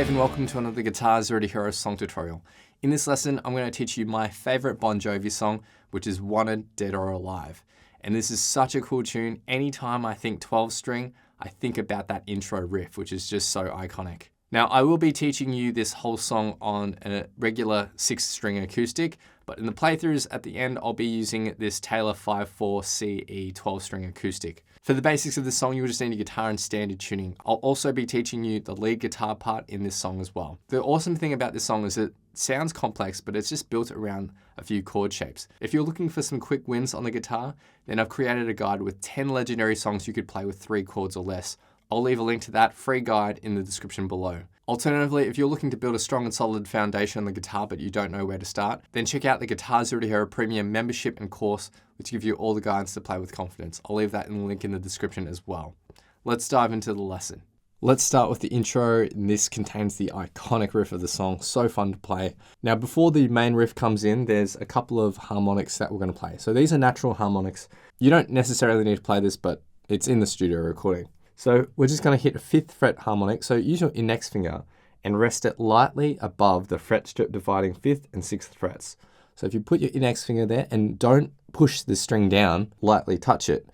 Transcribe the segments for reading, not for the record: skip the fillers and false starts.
Dave and welcome to another Guitar Zero to Hero song tutorial. In this lesson, I'm going to teach you my favorite Bon Jovi song, which is Wanted, Dead or Alive. And this is such a cool tune. Anytime I think 12 string, I think about that intro riff, which is just so iconic. Now, I will be teaching you this whole song on a regular 6-string acoustic, but in the playthroughs at the end, I'll be using this Taylor 5/4 CE 12-string acoustic. For the basics of this song, you'll just need a guitar and standard tuning. I'll also be teaching you the lead guitar part in this song as well. The awesome thing about this song is it sounds complex, but it's just built around a few chord shapes. If you're looking for some quick wins on the guitar, then I've created a guide with 10 legendary songs you could play with 3 chords or less. I'll leave a link to that free guide in the description below. Alternatively, if you're looking to build a strong and solid foundation on the guitar but you don't know where to start, then check out the Guitar Zero to Hero Premium membership and course, which give you all the guides to play with confidence. I'll leave that in the link in the description as well. Let's dive into the lesson. Let's start with the intro. This contains the iconic riff of the song, so fun to play. Now, before the main riff comes in, there's a couple of harmonics that we're going to play. So these are natural harmonics. You don't necessarily need to play this, but it's in the studio recording. So we're just going to hit a 5th fret harmonic. So use your index finger and rest it lightly above the fret strip dividing 5th and 6th frets. So if you put your index finger there and don't push the string down, lightly touch it,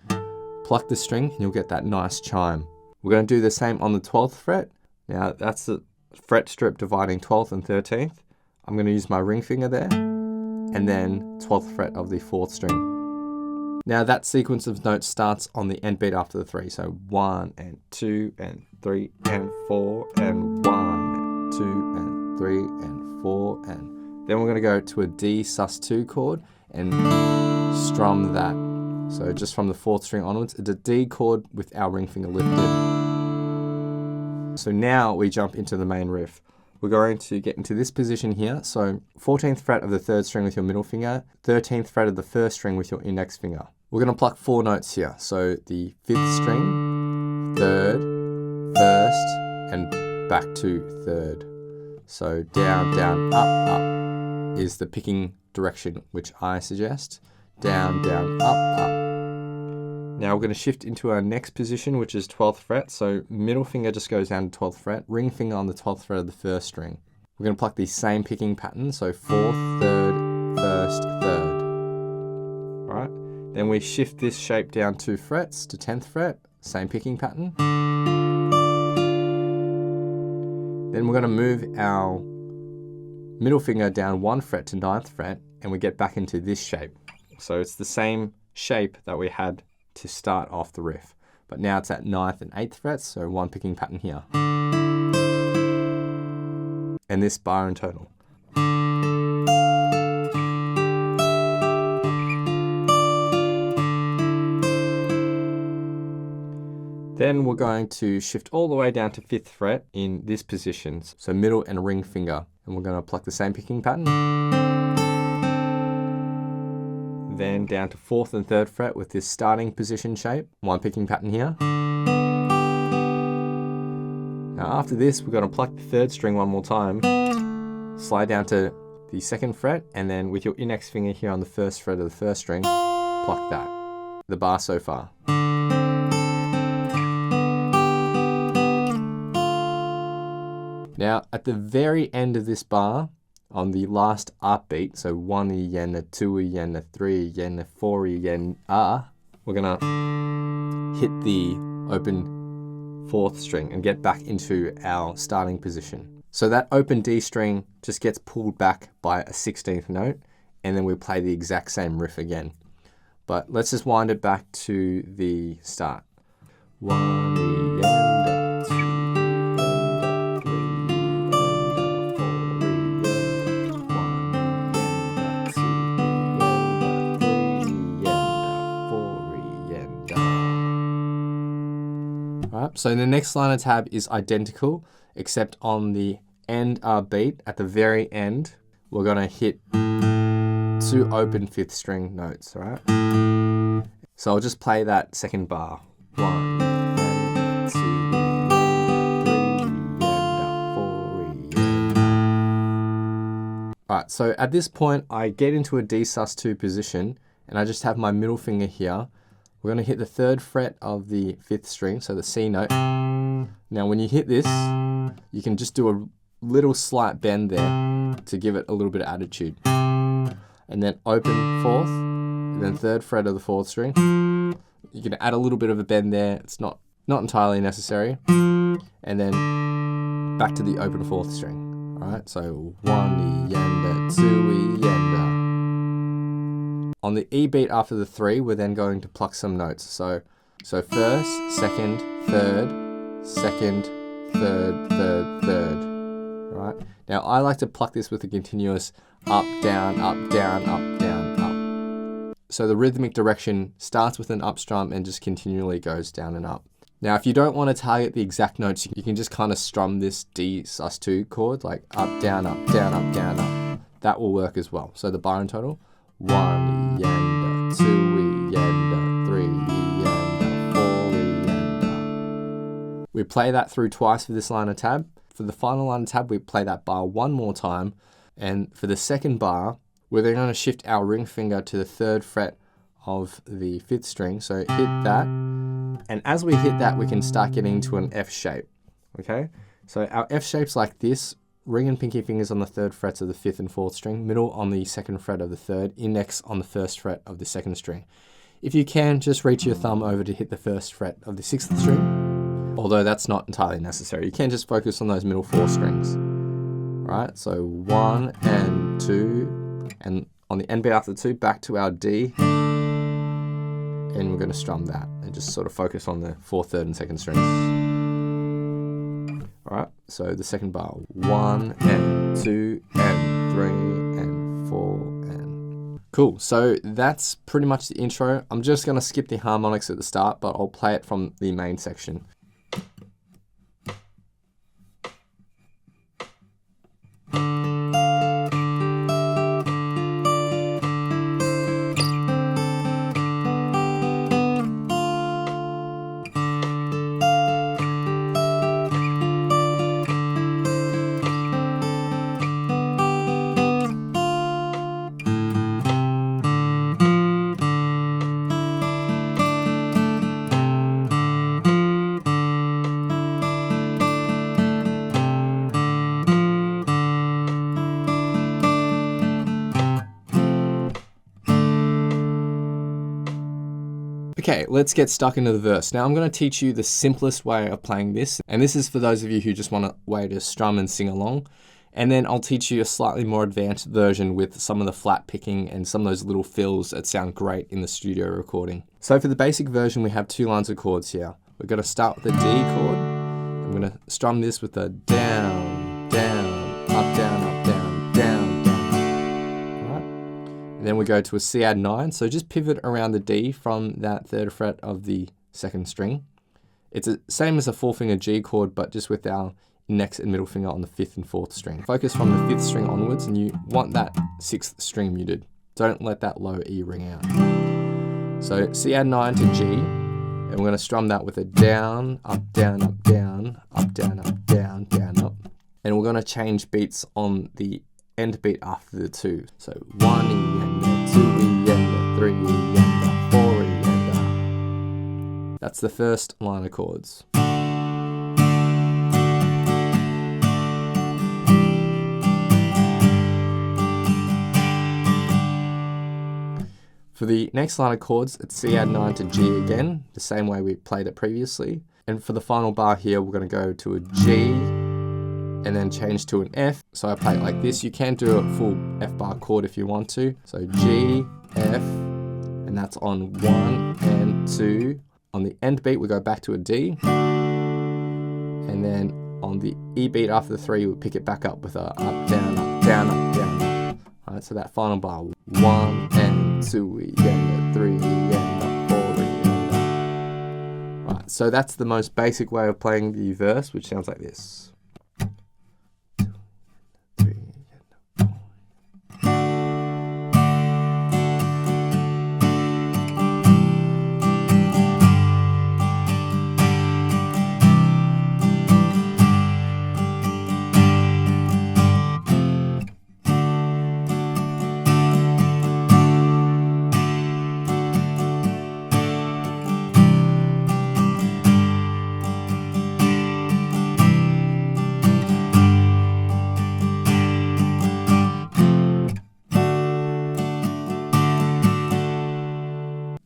pluck the string and you'll get that nice chime. We're going to do the same on the 12th fret. Now that's the fret strip dividing 12th and 13th. I'm going to use my ring finger there and then 12th fret of the 4th string. Now that sequence of notes starts on the end beat after the 3. So 1 and 2 and 3 and 4 and 1 and 2 and 3 and 4 and then we're going to go to a D sus2 chord and strum that. So just from the 4th string onwards, it's a D chord with our ring finger lifted. So now we jump into the main riff. We're going to get into this position here. So 14th fret of the 3rd string with your middle finger, 13th fret of the 1st string with your index finger. We're going to pluck 4 notes here. So the 5th string, 3rd, 1st, and back to 3rd. So down, down, up, up is the picking direction which I suggest. Down, down, up, up. Now we're going to shift into our next position, which is 12th fret. So middle finger just goes down to 12th fret, ring finger on the 12th fret of the 1st string. We're going to pluck the same picking pattern. So 4th, 3rd, 1st, 3rd. All right. Then we shift this shape down 2 frets to 10th fret, same picking pattern. Then we're going to move our middle finger down 1 fret to 9th fret, and we get back into this shape. So it's the same shape that we had to start off the riff, but now it's at 9th and 8th frets, so 1 picking pattern here. And this bar in total. Then we're going to shift all the way down to 5th fret in this position, so middle and ring finger, and we're going to pluck the same picking pattern. Then down to 4th and 3rd fret with this starting position shape, 1 picking pattern here. Now after this, we're going to pluck the 3rd string one more time, slide down to the 2nd fret, and then with your index finger here on the 1st fret of the 1st string, pluck that, the bar so far. Now at the very end of this bar, on the last up beat, so 1 again, 2 again, 3 again, 4 again, we're gonna hit the open 4th string and get back into our starting position. So that open D string just gets pulled back by a 16th note, and then we play the exact same riff again. But let's just wind it back to the start. 1 again, 2. So the next line of tab is identical, except on the end beat at the very end, we're going to hit 2 open 5th string notes, all right? So I'll just play that second bar. 1, 2, 3, 4. All right, so at this point, I get into a D sus2 position, and I just have my middle finger here. We're going to hit the 3rd fret of the 5th string, so the C note. Now when you hit this, you can just do little slight bend there to give it a little bit of attitude. And then open fourth, and then third fret of the fourth string. You can add a little bit of a bend there. It's not entirely necessary. And then back to the open fourth string. All right, so 1 E and 2 E and on the E beat after the 3, we're then going to pluck some notes. So first, second, third, second, third, third, third. All right. Now I like to pluck this with a continuous up, down, up, down, up, down, up. So the rhythmic direction starts with an up strum and just continually goes down and up. Now, if you don't want to target the exact notes, you can just kind of strum this D sus2 chord, like up, down, up, down, up, down, up. That will work as well. So the bar in total, 1 E and 2 E and 3 E and 4 E and. We play that through twice for this line of tab. For the final line of tab, we play that bar one more time. And for the second bar, we're then going to shift our ring finger to the 3rd fret of the 5th string. So hit that. And as we hit that, we can start getting into an F shape. Okay? So our F shape's like this. Ring and pinky fingers on the 3rd frets of the 5th and 4th string. Middle on the 2nd fret of the 3rd. Index on the 1st fret of the 2nd string. If you can, just reach your thumb over to hit the 1st fret of the 6th string. Although that's not entirely necessary. You can just focus on those middle 4 strings. Right, so 1 and 2, and on the end beat after the 2, back to our D, and we're going to strum that, and just sort of focus on the 4th, 3rd, and 2nd strings. Alright, so the second bar, 1 and 2 and 3 and 4 and... Cool, so that's pretty much the intro. I'm just going to skip the harmonics at the start, but I'll play it from the main section. Okay, let's get stuck into the verse. Now I'm going to teach you the simplest way of playing this, and this is for those of you who just want a way to strum and sing along. And then I'll teach you a slightly more advanced version with some of the flat picking and some of those little fills that sound great in the studio recording. So for the basic version, we have 2 lines of chords here. We're going to start with the D chord. I'm going to strum this with a down, down, up, down, up, down, down, down. All right. And then we go to a C add 9. So just pivot around the D from that 3rd fret of the 2nd string. It's the same as a 4-finger G chord, but just with our index and middle finger on the 5th and 4th string. Focus from the 5th string onwards, and you want that 6th string muted. Don't let that low E ring out. So C add 9 to G, and we're going to strum that with a down, up, down, up, down, up, down, up, down, down, up. And we're going to change beats on the end beat after the 2. So 1 E and 2 E and 3 E and 4 E and that's the first line of chords. For the next line of chords, it's C add 9 to G again, the same way we played it previously. And for the final bar here, we're going to go to a G and then change to an F. So I play it like this. You can do a full F bar chord if you want to. So G, F, and that's on 1 and 2. On the end beat, we go back to a D. And then on the E beat after the 3, we pick it back up with a up, down, up, down, up, down. All right, so that final bar, 1 and 2 E and 3 E and 4 E and All right, so that's the most basic way of playing the verse, which sounds like this.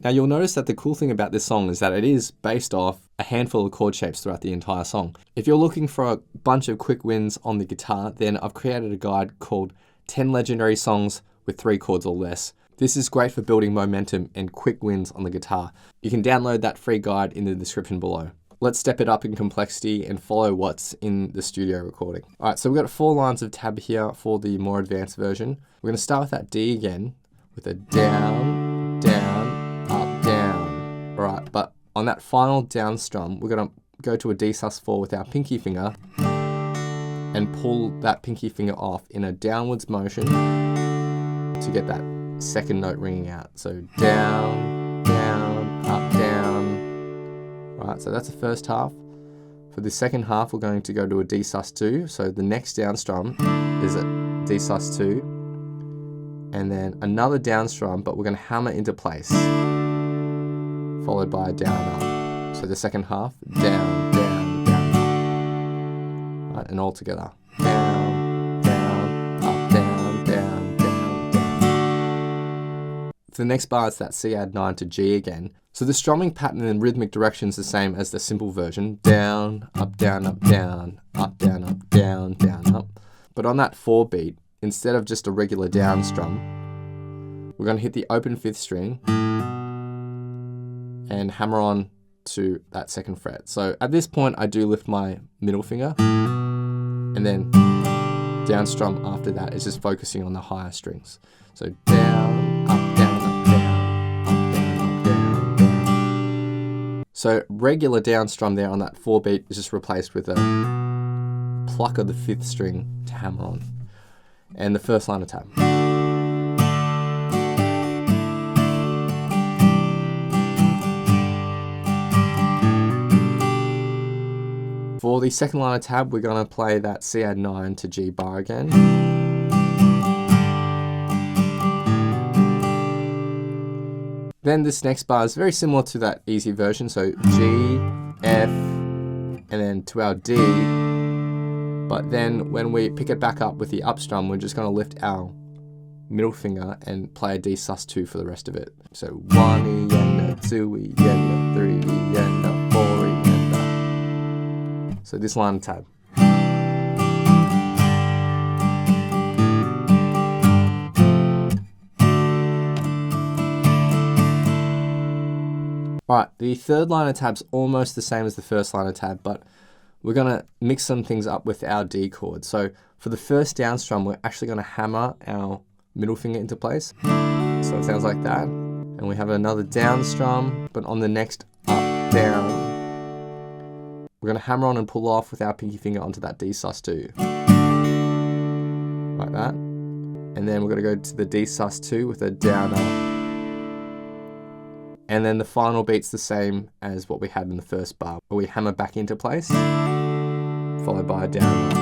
Now you'll notice that the cool thing about this song is that it is based off a handful of chord shapes throughout the entire song. If you're looking for a bunch of quick wins on the guitar, then I've created a guide called 10 Legendary Songs with 3 chords or less. This is great for building momentum and quick wins on the guitar. You can download that free guide in the description below. Let's step it up in complexity and follow what's in the studio recording. All right, so we've got 4 lines of tab here for the more advanced version. We're going to start with that D again with a down, down, up, down. All right, but on that final down strum, we're going to go to a D sus4 with our pinky finger and pull that pinky finger off in a downwards motion to get that second note ringing out. So down, down, up, down. Right, so that's the first half. For the second half, we're going to go to a D sus2. So the next down strum is a D sus2, and then another down strum, but we're going to hammer into place, followed by a down up. So the second half, down, down, down, up. Right, and all together. Down, down, up, down, down, down, down. For the next bar, it's that C add 9 to G again. So the strumming pattern and rhythmic direction is the same as the simple version. Down, up, down, up, down, up, down, up, down, down, up. But on that 4 beat, instead of just a regular down strum, we're going to hit the open 5th string and hammer on to that 2nd fret. So at this point, I do lift my middle finger, and then down strum after that is just focusing on the higher strings. So down, up, down, up, down, up, down, up, down, down. So regular down strum there on that 4 beat is just replaced with a pluck of the 5th string to hammer on. And the first line of tab. For the second line of tab, we're going to play that C add 9 to G bar again. Then this next bar is very similar to that easy version, so G, F, and then to our D. But then when we pick it back up with the up strum, we're just going to lift our middle finger and play a D sus2 for the rest of it. So 1 E and a 2 E and a 3 E and a 4 E and a. So this line of tab. Alright, the third line of tab's almost the same as the first line of tab, but we're going to mix some things up with our D chord. So for the first down strum, we're actually going to hammer our middle finger into place. So it sounds like that. And we have another down strum, but on the next up, down, we're going to hammer on and pull off with our pinky finger onto that D sus2. Like that. And then we're going to go to the D sus2 with a down up. And then the final beat's the same as what we had in the first bar, where we hammer back into place, followed by a down up.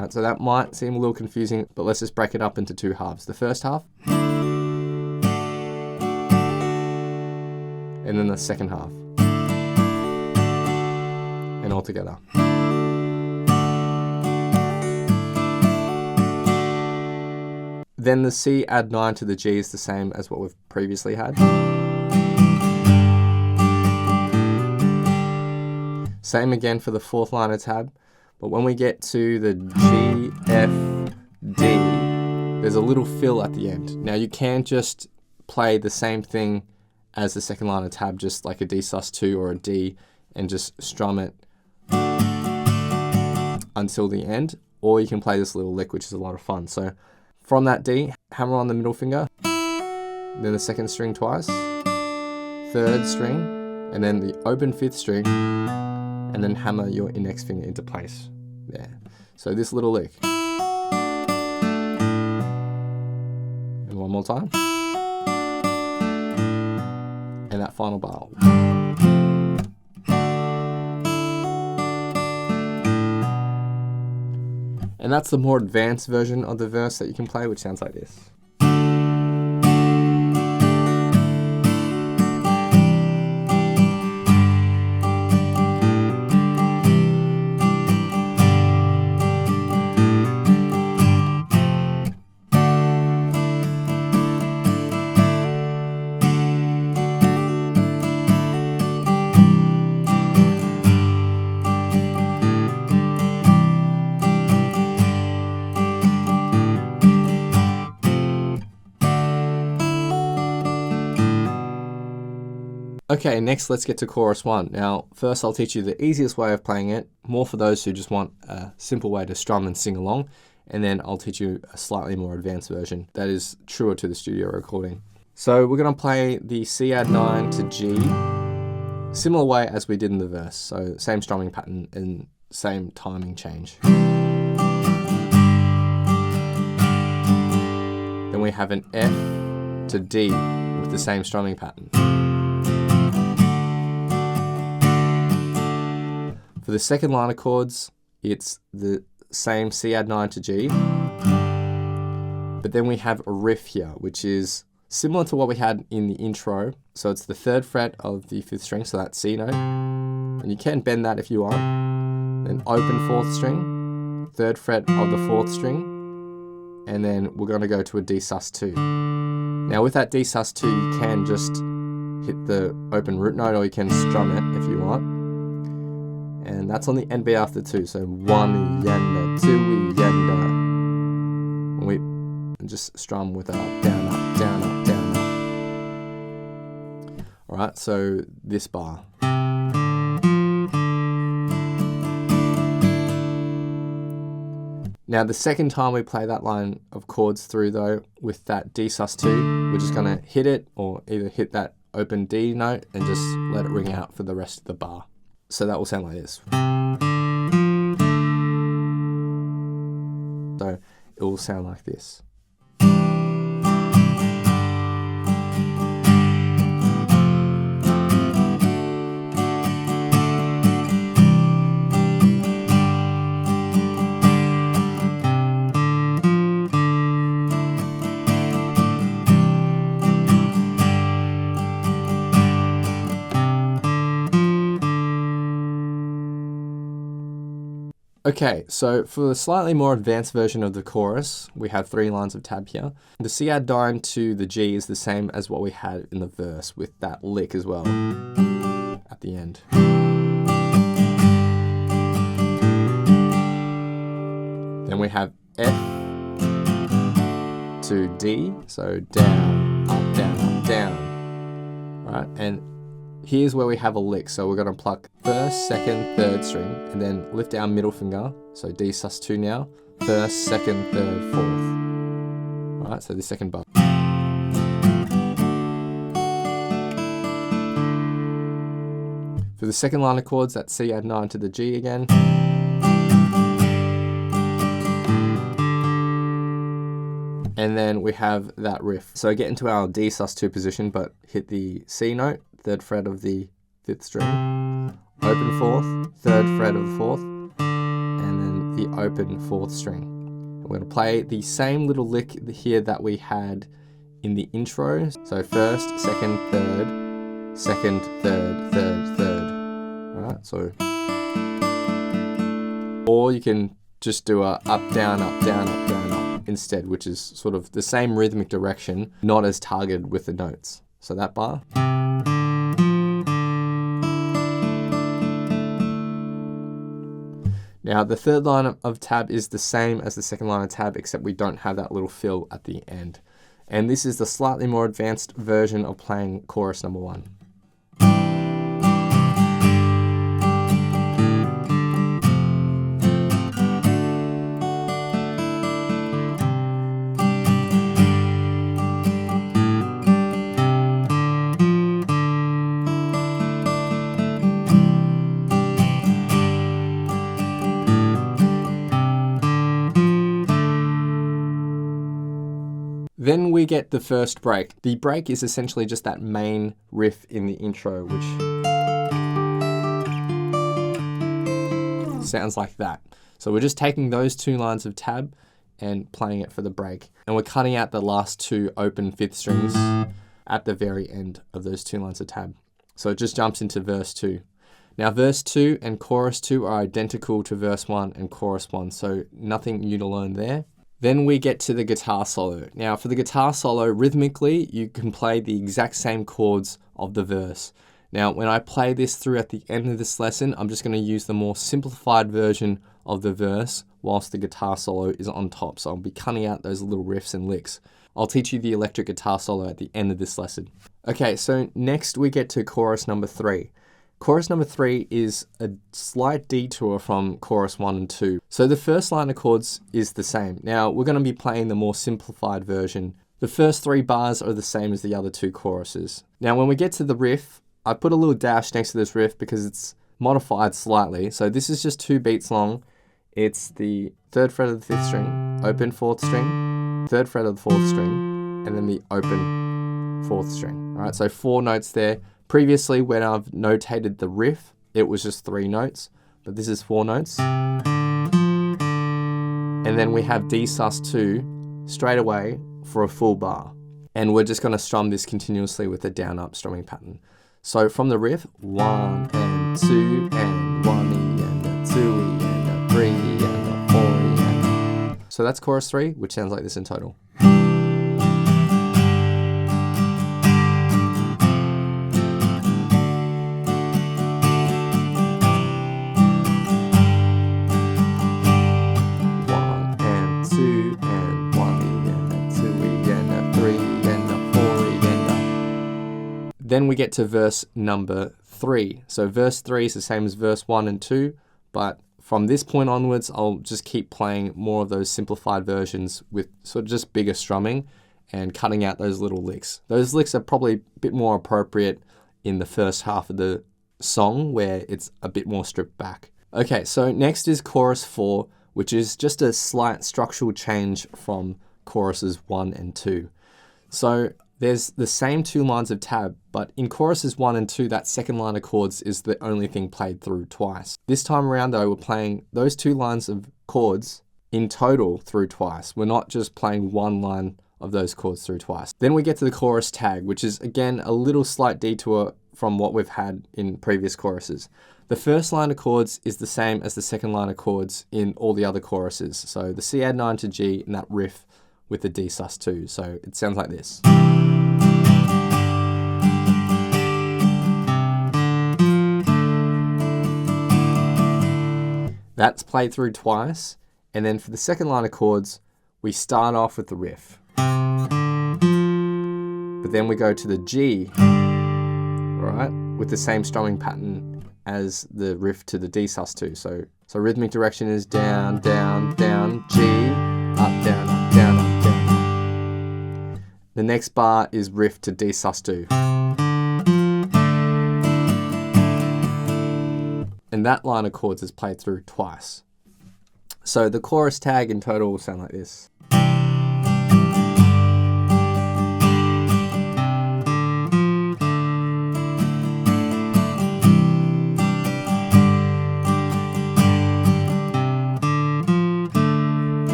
Right, so that might seem a little confusing, but let's just break it up into 2 halves. The first half, and then the second half, and all together. Then the C add 9 to the G is the same as what we've previously had. Same again for the fourth line of tab, but when we get to the G, F, D, there's a little fill at the end. Now you can just play the same thing as the second line of tab, just like a D sus2 or a D, and just strum it until the end, or you can play this little lick, which is a lot of fun. So from that D, hammer on the middle finger, then the second string twice, third string, and then the open 5th string, and then hammer your index finger into place there. So this little lick. And one more time. And that final bar. And that's the more advanced version of the verse that you can play, which sounds like this. Okay, next let's get to chorus 1. Now, first I'll teach you the easiest way of playing it, more for those who just want a simple way to strum and sing along, and then I'll teach you a slightly more advanced version that is truer to the studio recording. So we're going to play the C add 9 to G, similar way as we did in the verse, so same strumming pattern and same timing change. Then we have an F to D with the same strumming pattern. For the second line of chords, it's the same C add 9 to G, but then we have a riff here, which is similar to what we had in the intro. So it's the 3rd fret of the 5th string, so that C note, and you can bend that if you want. Then open 4th string, 3rd fret of the 4th string, and then we're going to go to a D sus2. Now with that D sus2, you can just hit the open root note, or you can strum it if you want. And that's on the end beat after 2, so 1 yenda, 2 yenda. And we just strum with a down, up, down, up, down, up. Alright, so this bar. Now the second time we play that line of chords through though, with that D sus2, we're just going to hit it, or either hit that open D note and just let it ring out for the rest of the bar. So that will sound like this. So it will sound like this. Okay, so for the slightly more advanced version of the chorus, we have 3 lines of tab here. The C add 9 to the G is the same as what we had in the verse, with that lick as well at the end. Then we have F to D, so down, up, down, up, down. Right, and here's where we have a lick, so we're going to pluck 1st, 2nd, 3rd string, and then lift our middle finger, so D sus2 now, 1st, 2nd, 3rd, 4th. Alright, so the second bar. For the second line of chords, that's C add 9 to the G again. And then we have that riff. So get into our D sus2 position, but hit the C note, 3rd fret of the 5th string, open 4th, 3rd fret of the 4th, and then the open 4th string. And we're going to play the same little lick here that we had in the intro. So 1st, 2nd, 3rd, 2nd, 3rd, 3rd, 3rd. Alright, so. Or you can just do a up, down, up, down, up, down, up instead, which is sort of the same rhythmic direction, not as targeted with the notes. So that bar. Now the third line of tab is the same as the second line of tab, except we don't have that little fill at the end. And this is the slightly more advanced version of playing chorus number 1. Then we get the first break. The break is essentially just that main riff in the intro, which sounds like that. So we're just taking those 2 lines of tab and playing it for the break. And we're cutting out the last 2 open 5th strings at the very end of those 2 lines of tab. So it just jumps into verse 2. Now verse 2 and chorus 2 are identical to verse 1 and chorus 1, so nothing new to learn there. Then we get to the guitar solo. Now for the guitar solo, rhythmically, you can play the exact same chords of the verse. Now when I play this through at the end of this lesson, I'm just going to use the more simplified version of the verse whilst the guitar solo is on top. So I'll be cutting out those little riffs and licks. I'll teach you the electric guitar solo at the end of this lesson. Okay, so next we get to chorus number 3. Chorus number 3 is a slight detour from chorus 1 and 2. So the first line of chords is the same. Now we're going to be playing the more simplified version. The first 3 bars are the same as the other 2 choruses. Now when we get to the riff, I put a little dash next to this riff because it's modified slightly. So this is just 2 beats long. It's the 3rd fret of the 5th string, open 4th string, 3rd fret of the 4th string, and then the open 4th string. All right, so 4 notes there. Previously, when I've notated the riff, it was just 3 notes, but this is 4 notes. And then we have D sus2 straight away for a full bar. And we're just going to strum this continuously with a down-up strumming pattern. So from the riff, 1 and 2 and 1 and a 2 and a 3 and a 4 and. So that's chorus 3, which sounds like this in total. Then we get to verse number 3. So verse 3 is the same as verse 1 and 2, but from this point onwards, I'll just keep playing more of those simplified versions with sort of just bigger strumming and cutting out those little licks. Those licks are probably a bit more appropriate in the first half of the song where it's a bit more stripped back. Okay, so next is chorus 4, which is just a slight structural change from choruses 1 and 2. So there's the same 2 lines of tab, but in choruses 1 and 2, that second line of chords is the only thing played through twice. This time around though, we're playing those 2 lines of chords in total through twice. We're not just playing 1 line of those chords through twice. Then we get to the chorus tag, which is again a little slight detour from what we've had in previous choruses. The first line of chords is the same as the second line of chords in all the other choruses. So the C add 9 to G and that riff with the D sus2. So it sounds like this. That's played through twice, and then for the second line of chords, we start off with the riff. But then we go to the G, right, with the same strumming pattern as the riff to the D sus2. So rhythmic direction is down, down, down, G, up, down, up, down, up, down. The next bar is riff to D sus2. And that line of chords is played through twice. So the chorus tag in total will sound like this.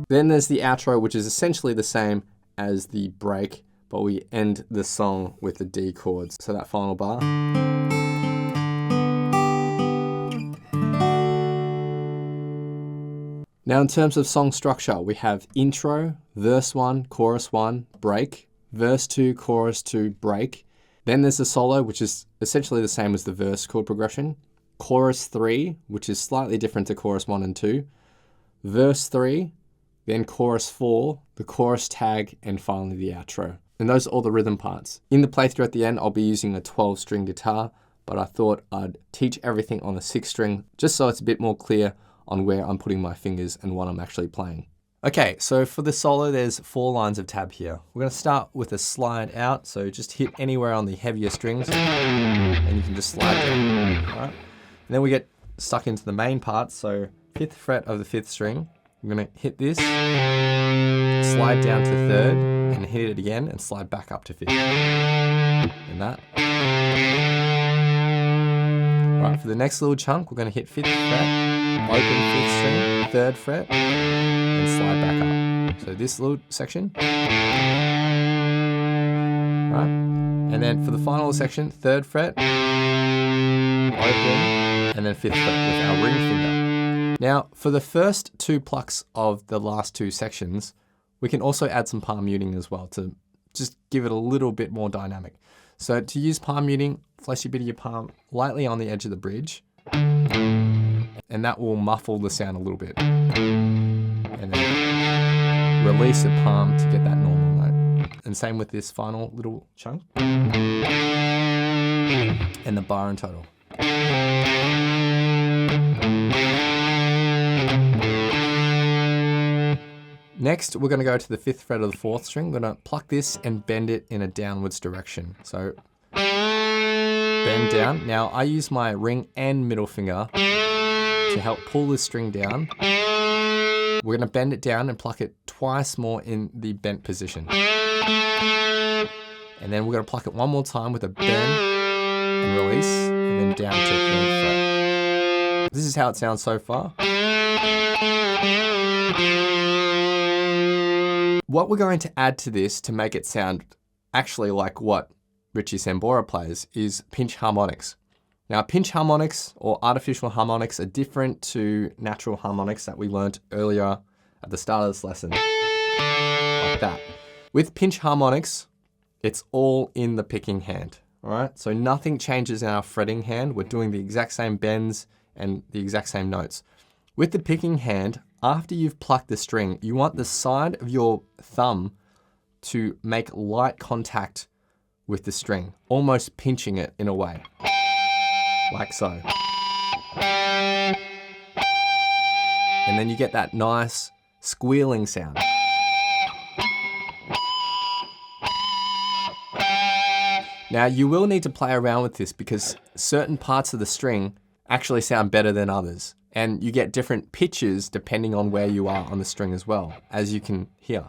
Then there's the outro, which is essentially the same as the break, but we end the song with the D chords. So that final bar. Now in terms of song structure, we have intro, verse 1, chorus 1, break, verse 2, chorus 2, break. Then there's the solo, which is essentially the same as the verse chord progression. Chorus 3, which is slightly different to chorus 1 and 2. Verse 3, then chorus 4, the chorus tag, and finally the outro. And those are all the rhythm parts. In the playthrough at the end, I'll be using a 12-string guitar, but I thought I'd teach everything on a 6-string, just so it's a bit more clear on where I'm putting my fingers and what I'm actually playing. Okay, so for the solo, there's 4 lines of tab here. We're gonna start with a slide out, so just hit anywhere on the heavier strings, and you can just slide down, all right? And then we get stuck into the main part, so 5th fret of the 5th string, I'm gonna hit this, slide down to 3rd, and hit it again, and slide back up to 5th. And that. Right, for the next little chunk, we're gonna hit 5th fret, open 5th string, 3rd fret, and slide back up. So this little section. Right, and then for the final section, 3rd fret, open, and then 5th fret with our ring finger. Now, for the first 2 plucks of the last 2 sections, we can also add some palm muting as well to just give it a little bit more dynamic. So to use palm muting, flesh a bit of your palm lightly on the edge of the bridge, and that will muffle the sound a little bit. And then release the palm to get that normal note. And same with this final little chunk. And the bar and total. Next, we're going to go to the 5th fret of the 4th string. We're going to pluck this and bend it in a downwards direction. So bend down. Now I use my ring and middle finger to help pull the string down. We're going to bend it down and pluck it twice more in the bent position. And then we're going to pluck it one more time with a bend and release, and then down to 3rd fret. This is how it sounds so far. What we're going to add to this to make it sound actually like what Richie Sambora plays is pinch harmonics. Now, pinch harmonics or artificial harmonics are different to natural harmonics that we learned earlier at the start of this lesson, like that. With pinch harmonics, it's all in the picking hand, all right? So nothing changes in our fretting hand. We're doing the exact same bends and the exact same notes. With the picking hand, after you've plucked the string, you want the side of your thumb to make light contact with the string, almost pinching it in a way, like so. And then you get that nice squealing sound. Now you will need to play around with this because certain parts of the string actually sound better than others. And you get different pitches depending on where you are on the string as well, as you can hear.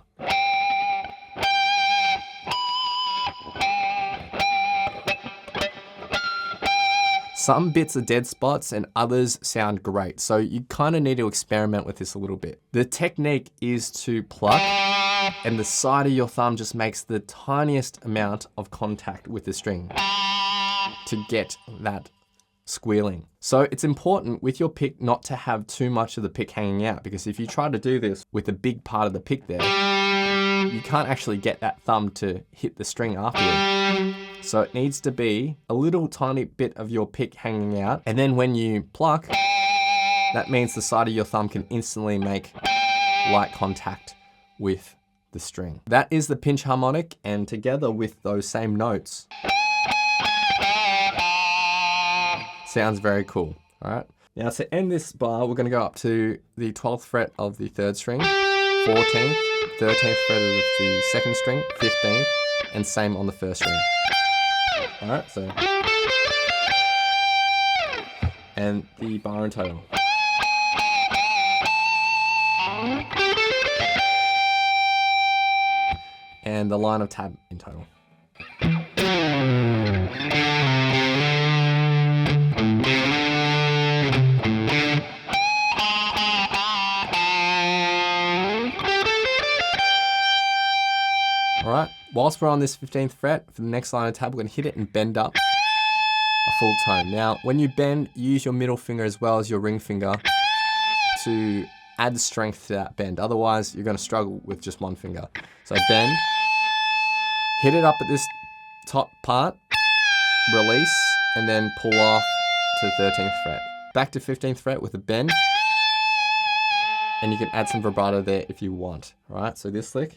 Some bits are dead spots and others sound great. So you kind of need to experiment with this a little bit. The technique is to pluck and the side of your thumb just makes the tiniest amount of contact with the string to get that squealing. So it's important with your pick not to have too much of the pick hanging out, because if you try to do this with a big part of the pick there, you can't actually get that thumb to hit the string afterward. So it needs to be a little tiny bit of your pick hanging out. And then when you pluck, that means the side of your thumb can instantly make light contact with the string. That is the pinch harmonic, and together with those same notes, sounds very cool. All right. Now to end this bar, we're going to go up to the 12th fret of the 3rd string, 14th, 13th fret of the 2nd string, 15th, and same on the 1st string. All right. So, and the bar and total. And the line of tab in total. All right, whilst we're on this 15th fret, for the next line of tab, we're gonna hit it and bend up a full tone. Now, when you bend, use your middle finger as well as your ring finger to add strength to that bend. Otherwise, you're gonna struggle with just one finger. So bend, hit it up at this top part, release, and then pull off to the 13th fret. Back to 15th fret with a bend, and you can add some vibrato there if you want. All right, so this lick.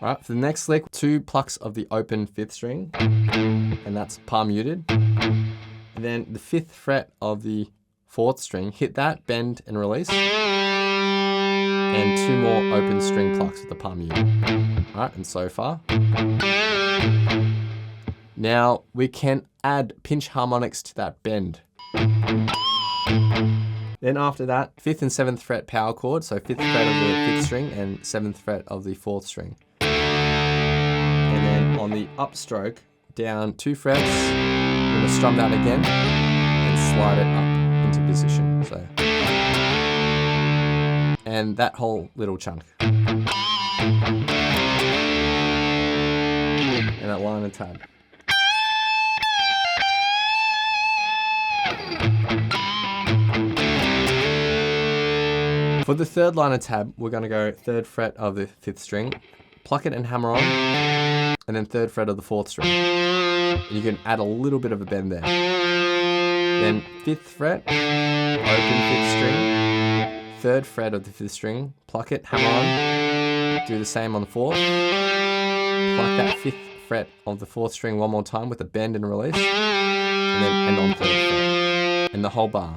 All right, for the next lick, 2 plucks of the open 5th string, and that's palm muted. And then the 5th fret of the 4th string, hit that, bend and release. And 2 more open string plucks with the palm muted. All right, and so far. Now we can add pinch harmonics to that bend. Then after that, 5th and 7th fret power chord, so 5th fret of the 5th string and 7th fret of the 4th string. And then on the upstroke, down 2 frets, we're gonna strum that again and slide it up into position. So, and that whole little chunk. And that line of tab. For For the third liner tab, we're going to go 3rd fret of the 5th string, pluck it and hammer on, and then 3rd fret of the 4th string. And you can add a little bit of a bend there. Then 5th fret, open 5th string, 3rd fret of the 5th string, pluck it, hammer on, do the same on the 4th, pluck that 5th fret of the 4th string one more time with a bend and release, and then end on 3rd fret, and the whole bar.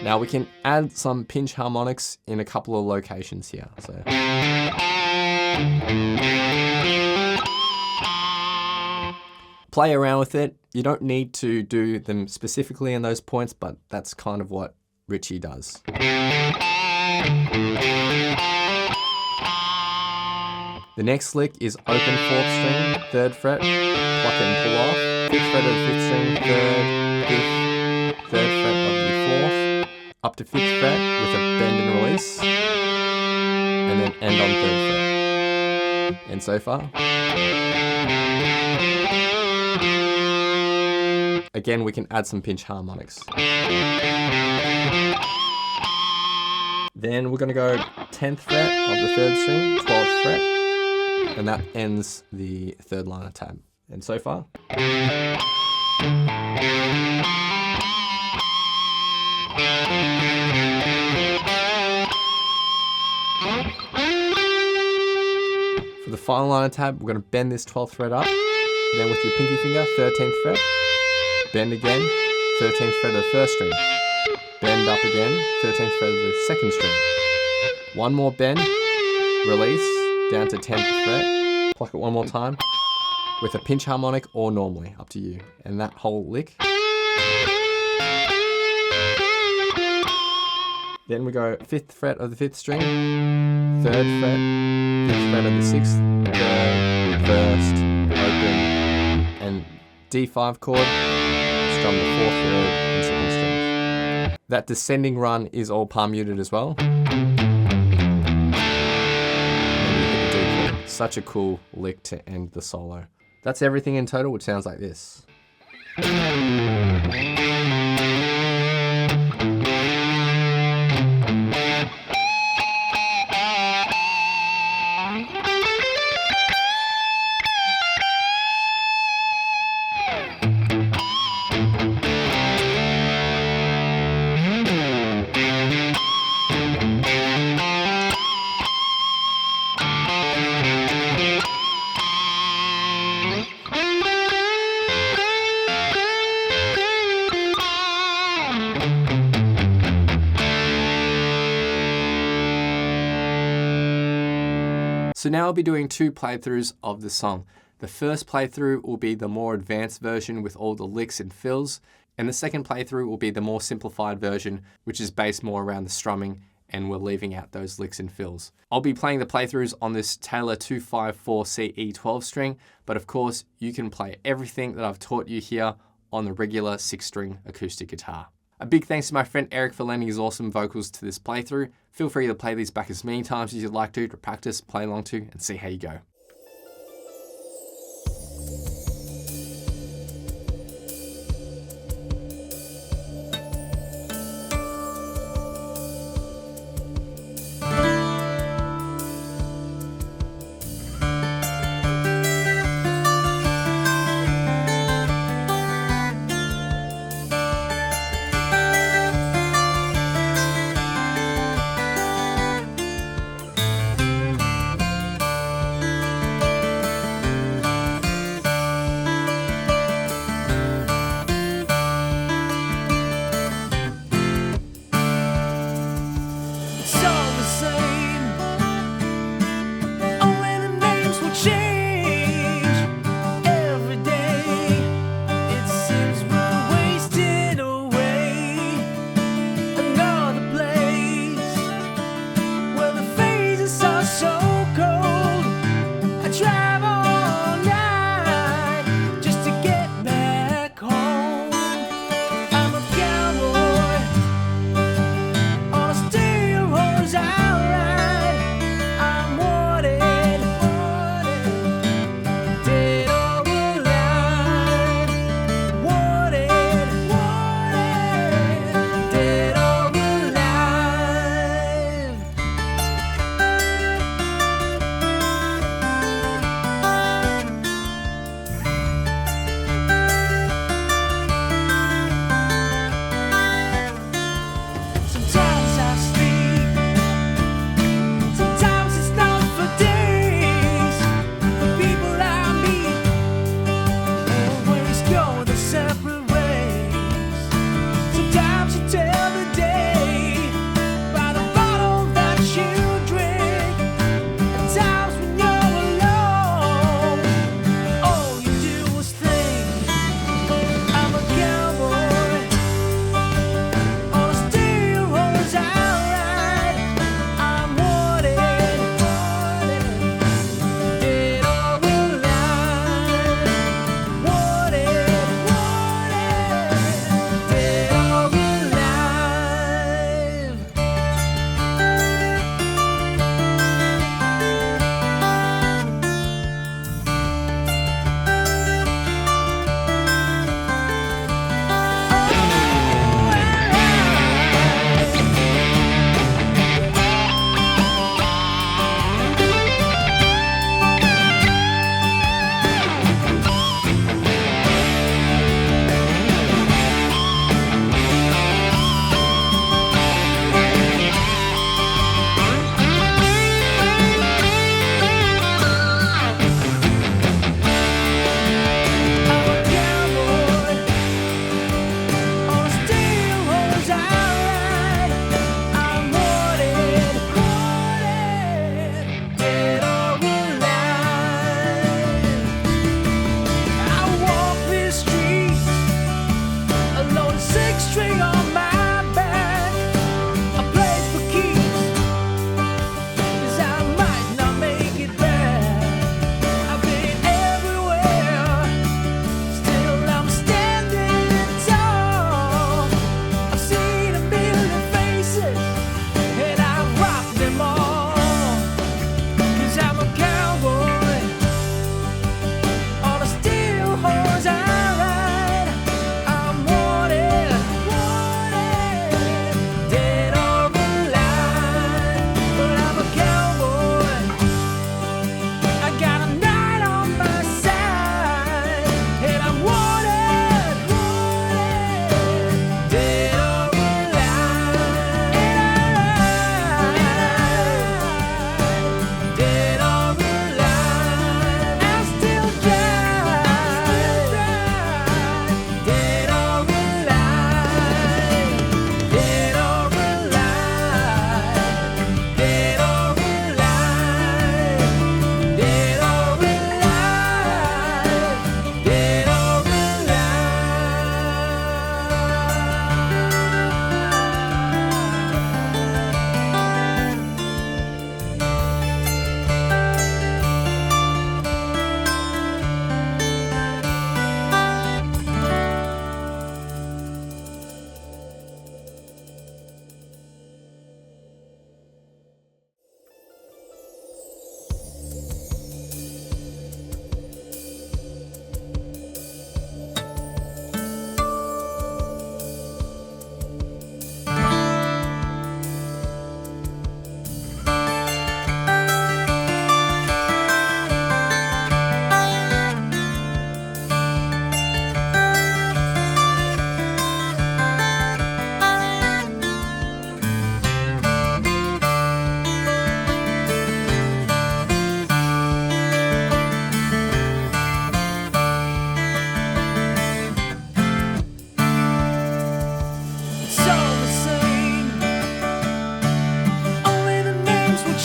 Now we can add some pinch harmonics in a couple of locations here. So play around with it. You don't need to do them specifically in those points, but that's kind of what Richie does. The next lick is open 4th string, 3rd fret, pluck it and pull off, 5th fret of the 5th string, 3rd, 5th, 3rd fret of the 4th, up to 5th fret with a bend and release, and then end on 3rd fret. And so far. Again, we can add some pinch harmonics. Then we're going to go 10th fret of the 3rd string, 12th fret, and that ends the 3rd liner tab. And so far. For the final liner tab, we're going to bend this 12th fret up, then with your pinky finger, 13th fret, bend again, 13th fret of the 1st string, bend up again, 13th fret of the 2nd string. One more bend, release, down to 10th fret, pluck it one more time, with a pinch harmonic or normally, up to you. And that whole lick. Then we go 5th fret of the 5th string, 3rd fret, 5th fret of the 6th, 3rd, 1st, open, and D5 chord, strum the 4th, 3rd, and 2nd strings. That descending run is all palm muted as well. Such a cool lick to end the solo. That's everything in total, which sounds like this. So now I'll be doing 2 playthroughs of the song. The first playthrough will be the more advanced version with all the licks and fills, and the second playthrough will be the more simplified version, which is based more around the strumming, and we're leaving out those licks and fills. I'll be playing the playthroughs on this Taylor 254 CE 12 string, but of course you can play everything that I've taught you here on the regular 6-string acoustic guitar. A big thanks to my friend Eric for lending his awesome vocals to this playthrough. Feel free to play these back as many times as you'd like to practice, play along to, and see how you go.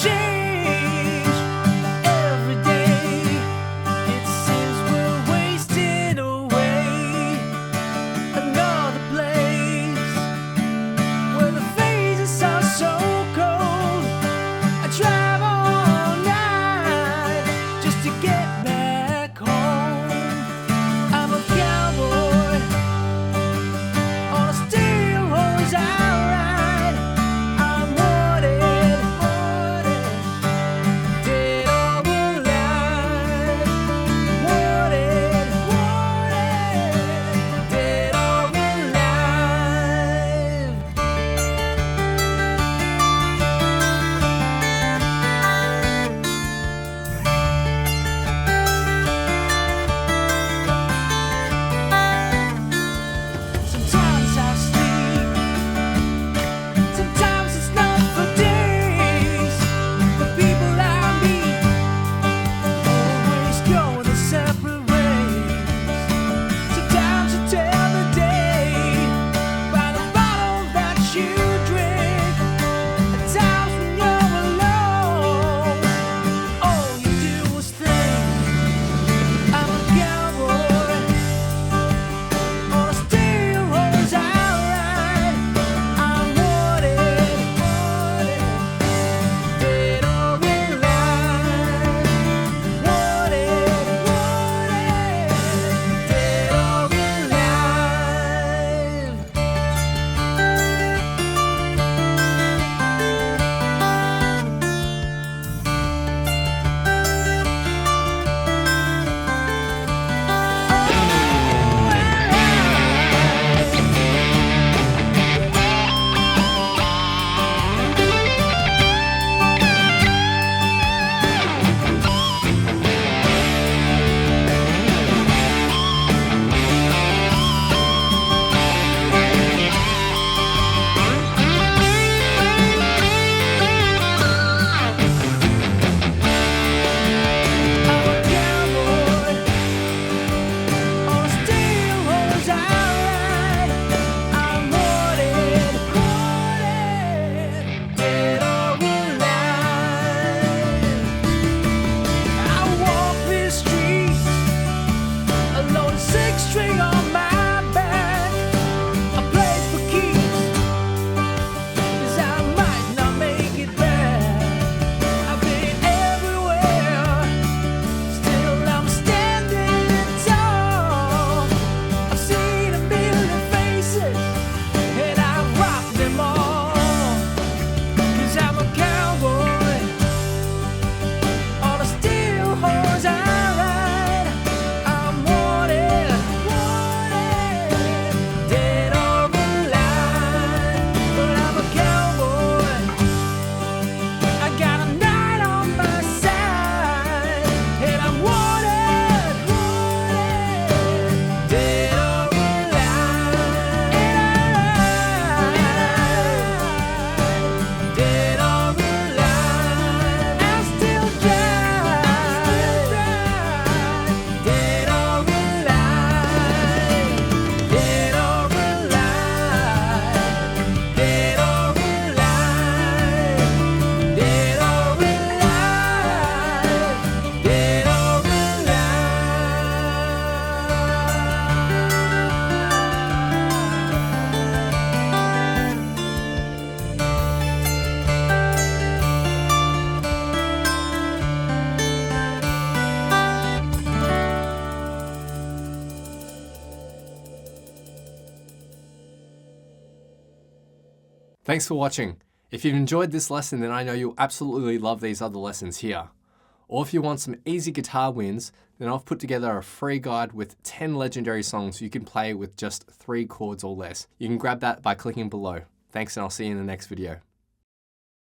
change every day. It seems we're wasting away. Another place where the phases are so cold. I drive all night just to get back home. I'm a cowboy on a steel horse I ride. I'm wanted, dead or alive. Wanted, dead or alive. Sometimes I sleep, sometimes it's not for days. The people I meet always go their separate ways. Sometimes you tell the day by the bottle that you drink. At times when you're alone, all you do is think. I'm a cowboy on a steel horse I ride. I'm wanted, dead or alive. Wanted, dead or alive. I'm a cowboy on a steel horse I ride. I'm wanted, dead or alive. I walk these streets alone, a six-string on my back. I play for keeps, 'cause I might not make it back. I've been everywhere, still I'm standing tall. I've seen a million faces, and I've rocked them all. 'Cause I'm a cowboy on a steel horse I ride. I'm wanted, dead or alive. But I'm a cowboy, I got a night on my side. And I'm wanted, dead or alive. Dead or alive. I still drive, dead or alive. Dead or alive. Dead or alive. Dead or alive. Dead or Thanks for watching. If you've enjoyed this lesson, then I know you'll absolutely love these other lessons here. Or if you want some easy guitar wins, then I've put together a free guide with 10 legendary songs you can play with just 3 chords or less. You can grab that by clicking below. Thanks, and I'll see you in the next video.